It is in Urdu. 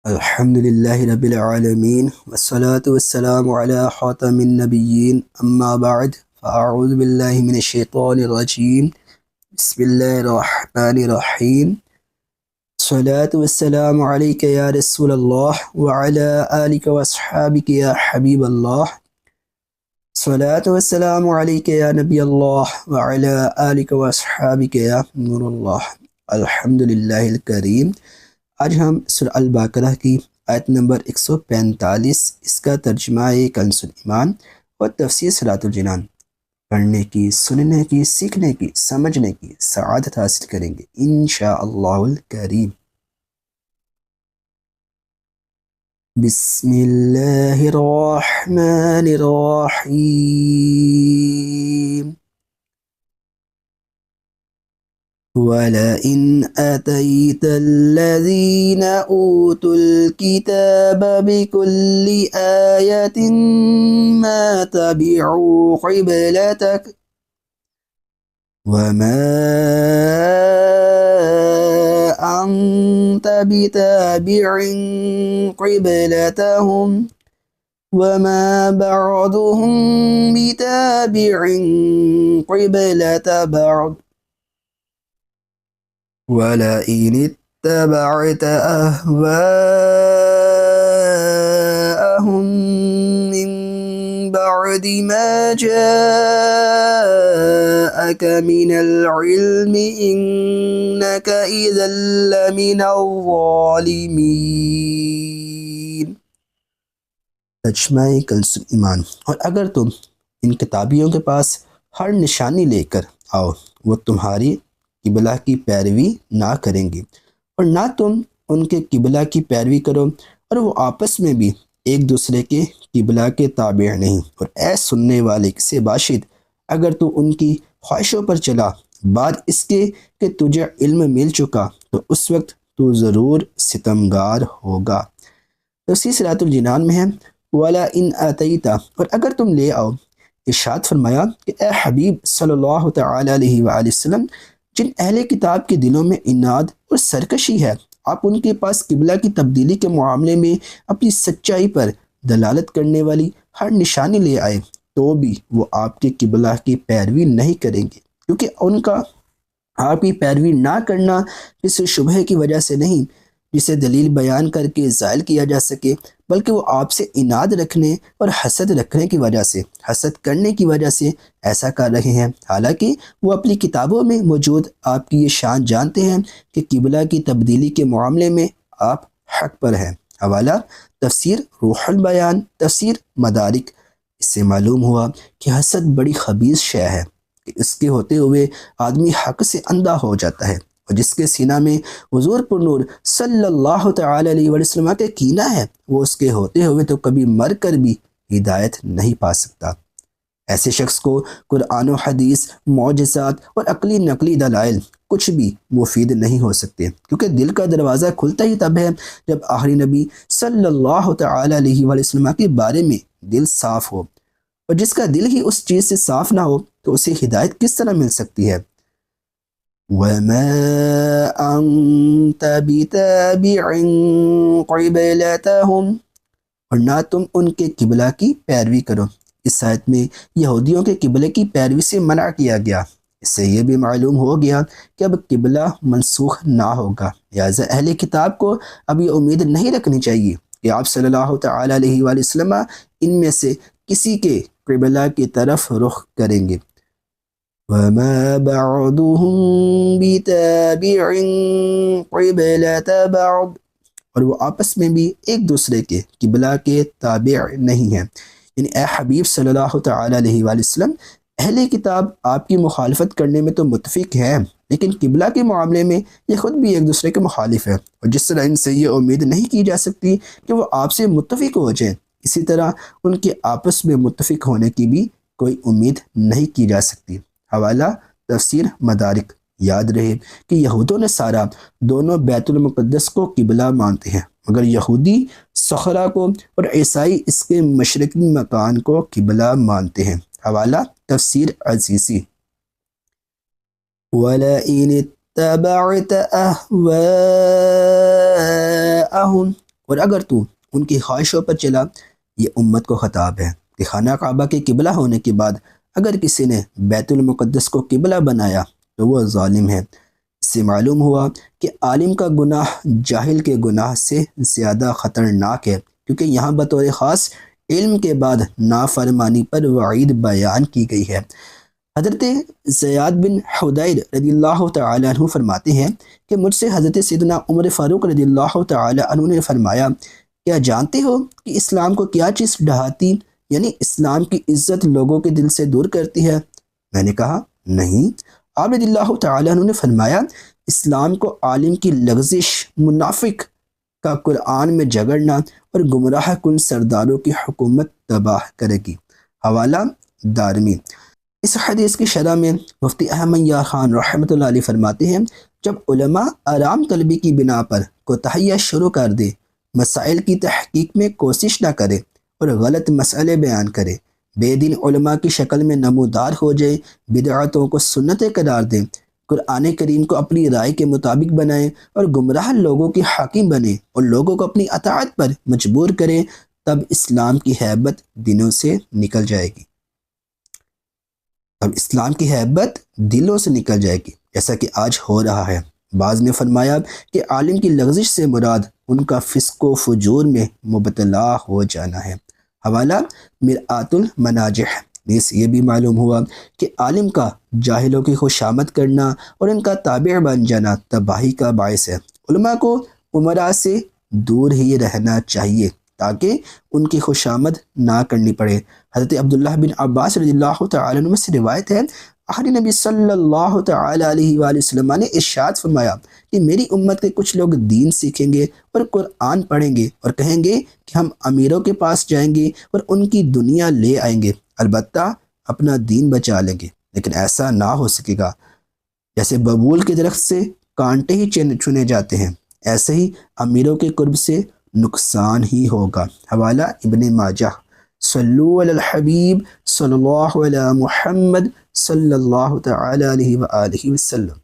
الحمد لله رب العالمين والصلاة والسلام على خاتم النبيين أما بعد فأعوذ بالله من الشيطان الرجيم بسم الله الرحمن الرحيم الصلاة والسلام عليك يا رسول الله وعلى آلك وأصحابك يا حبيب الله الصلاة والسلام عليك يا نبي الله وعلى آلك وأصحابك يا نور الله الحمد لله الكريم۔ آج ہم سورہ البقرہ کی آیت نمبر 145 اس کا ترجمہ کنز ایمان اور تفسیر صراط الجنان پڑھنے کی، سننے کی، سیکھنے کی، سمجھنے کی سعادت حاصل کریں گے انشاءاللہ الکریم۔ بسم اللہ الرحمن الرحیم۔ وَلَئِنْ أَتَيْتَ الَّذِينَ أُوتُوا الْكِتَابَ بِكُلِّ آيَةٍ مَا تَبِعُوا قِبْلَتَكَ وَمَا أَنْتَ بِتَابِعٍ قِبْلَتَهُمْ وَمَا بَعْضُهُمْ بِتَابِعٍ قِبْلَةَ بَعْضٍ وَلَئِنِ اتَّبَعْتَ أَهْوَاءَهُمْ مِنْ بَعْدِ مَا جَاءَكَ مِنَ الْعِلْمِ إِنَّكَ إِذًا لَّمِنَ الظَّالِمِينَ۔ ترجمہ کنز ایمان۔ اور اگر تم ان کتابیوں کے پاس ہر نشانی لے کر آؤ، وہ تمہاری قبلہ کی پیروی نہ کریں گے اور نہ تم ان کے قبلہ کی پیروی کرو، اور وہ آپس میں بھی ایک دوسرے کے قبلہ کے تابع نہیں۔ اور اے سننے والے سے باشد، اگر تو ان کی خواہشوں پر چلا بعد اس کے کہ تجھے علم مل چکا تو اس وقت تو ضرور ستمگار ہوگا۔ تفسیر صراط الجنان میں ہے وَلَا إِنْ أَتَيْتَ، اور اگر تم لے آؤ، ارشاد فرمایا کہ اے حبیب صلی اللہ تعالی علیہ وآلہ وسلم، جن اہل کتاب کے دلوں میں عناد اور سرکشی ہے، آپ ان کے پاس قبلہ کی تبدیلی کے معاملے میں اپنی سچائی پر دلالت کرنے والی ہر نشانی لے آئے تو بھی وہ آپ کے قبلہ کی پیروی نہیں کریں گے، کیونکہ ان کا آپ کی پیروی نہ کرنا کسی شبہ کی وجہ سے نہیں جسے دلیل بیان کر کے زائل کیا جا سکے، بلکہ وہ آپ سے عناد رکھنے اور حسد رکھنے کی وجہ سے، حسد کرنے کی وجہ سے ایسا کر رہے ہیں، حالانکہ وہ اپنی کتابوں میں موجود آپ کی یہ شان جانتے ہیں کہ قبلہ کی تبدیلی کے معاملے میں آپ حق پر ہیں۔ حوالہ تفسیر روح البیان، تفسیر مدارک۔ اس سے معلوم ہوا کہ حسد بڑی خبیث شے ہے کہ اس کے ہوتے ہوئے آدمی حق سے اندھا ہو جاتا ہے، اور جس کے سینہ میں حضور پر نور صلی اللہ تعالی علیہ وسلم کے کینہ ہے، وہ اس کے ہوتے ہوئے تو کبھی مر کر بھی ہدایت نہیں پا سکتا۔ ایسے شخص کو قرآن و حدیث، معجزات اور عقلی نقلی دلائل کچھ بھی مفید نہیں ہو سکتے، کیونکہ دل کا دروازہ کھلتا ہی تب ہے جب آخری نبی صلی اللہ تعالی علیہ وسلم کے بارے میں دل صاف ہو، اور جس کا دل ہی اس چیز سے صاف نہ ہو تو اسے ہدایت کس طرح مل سکتی ہے؟ وَمَا أَنْتَ بِتَابِعٍ قِبْلَتَهُمْ، اور نہ تم ان کے قبلہ کی پیروی کرو۔ اس آیت میں یہودیوں کے قبلے کی پیروی سے منع کیا گیا۔ اس سے یہ بھی معلوم ہو گیا کہ اب قبلہ منسوخ نہ ہوگا، لہٰذا اہل کتاب کو اب یہ امید نہیں رکھنی چاہیے کہ آپ صلی اللہ تعالی علیہ وآلہ وسلم ان میں سے کسی کے قبلہ کی طرف رخ کریں گے۔ وَمَا بَعْضُهُمْ بِتَابِعٍ قِبْلَةَ بَعْضٍ، اور وہ آپس میں بھی ایک دوسرے کے قبلہ کے تابع نہیں ہیں۔ یعنی اے حبیب صلی اللہ تعالی علیہ وآلہ وسلم، اہل کتاب آپ کی مخالفت کرنے میں تو متفق ہیں، لیکن قبلہ کے معاملے میں یہ خود بھی ایک دوسرے کے مخالف ہیں، اور جس طرح ان سے یہ امید نہیں کی جا سکتی کہ وہ آپ سے متفق ہو جائیں، اسی طرح ان کے آپس میں متفق ہونے کی بھی کوئی امید نہیں کی جا سکتی۔ حوالہ تفسیر مدارک۔ یاد رہے کہ یہود و نصارہ دونوں بیت المقدس کو قبلہ مانتے ہیں، مگر یہودی صخرہ کو اور عیسائی اس کے مشرقی مکان کو قبلہ مانتے ہیں۔ حوالہ تفسیر عزیزی۔ وَلَئِنِ اتَّبَعْتَ أَهْوَاءَهُمْ، اور اگر تو ان کی خواہشوں پر چلا، یہ امت کو خطاب ہے کہ خانہ کعبہ کے قبلہ ہونے کے بعد اگر کسی نے بیت المقدس کو قبلہ بنایا تو وہ ظالم ہے۔ اس سے معلوم ہوا کہ عالم کا گناہ جاہل کے گناہ سے زیادہ خطرناک ہے، کیونکہ یہاں بطور خاص علم کے بعد نافرمانی پر وعید بیان کی گئی ہے۔ حضرت زیاد بن حدیر رضی اللہ تعالی عنہ فرماتے ہیں کہ مجھ سے حضرت سیدنا عمر فاروق رضی اللہ تعالی عنہ نے فرمایا، کیا جانتے ہو کہ اسلام کو کیا چیز ڈھاتی، یعنی اسلام کی عزت لوگوں کے دل سے دور کرتی ہے؟ میں نے کہا نہیں۔ آپ رضی اللہ تعالی عنہ نے فرمایا، اسلام کو عالم کی لغزش، منافق کا قرآن میں جھگڑنا اور گمراہ کن سرداروں کی حکومت تباہ کرے گی۔ حوالہ دارمی۔ اس حدیث کی شرح میں مفتی احمد یار خان رحمۃ اللہ علیہ فرماتے ہیں، جب علماء آرام طلبی کی بنا پر کوتاہیاں شروع کر دے، مسائل کی تحقیق میں کوشش نہ کرے اور غلط مسئلے بیان کرے، بے دین علماء کی شکل میں نمودار ہو جائے، بدعتوں کو سنتیں قرار دیں، قرآن کریم کو اپنی رائے کے مطابق بنائیں اور گمراہ لوگوں کے حاکم بنے اور لوگوں کو اپنی اطاعت پر مجبور کریں، تب اسلام کی ہیبت دنوں سے نکل جائے گی۔ اب اسلام کی ہیبت دلوں سے نکل جائے گی، جیسا کہ آج ہو رہا ہے۔ بعض نے فرمایا کہ عالم کی لغزش سے مراد ان کا فسق و فجور میں مبتلا ہو جانا ہے۔ حوالہ مرآت المناجح۔ اس یہ بھی معلوم ہوا کہ عالم کا جاہلوں کی خوشامد کرنا اور ان کا تابع بن جانا تباہی کا باعث ہے۔ علماء کو امراء سے دور ہی رہنا چاہیے تاکہ ان کی خوشامد نہ کرنی پڑے۔ حضرت عبداللہ بن عباس رضی اللہ تعالی عنہ سے روایت ہے، آخری نبی صلی اللہ تعالی علیہ وآلہ وسلم نے ارشاد فرمایا کہ میری امت کے کچھ لوگ دین سیکھیں گے اور قرآن پڑھیں گے اور کہیں گے کہ ہم امیروں کے پاس جائیں گے اور ان کی دنیا لے آئیں گے، البتہ اپنا دین بچا لیں گے، لیکن ایسا نہ ہو سکے گا۔ جیسے ببول کے درخت سے کانٹے ہی چنے جاتے ہیں، ایسے ہی امیروں کے قرب سے نقصان ہی ہوگا۔ حوالہ ابن ماجہ۔ صلو علی الحبیب صلی اللہ علی محمد صلی اللہ تعالی علیہ وآلہ وسلم۔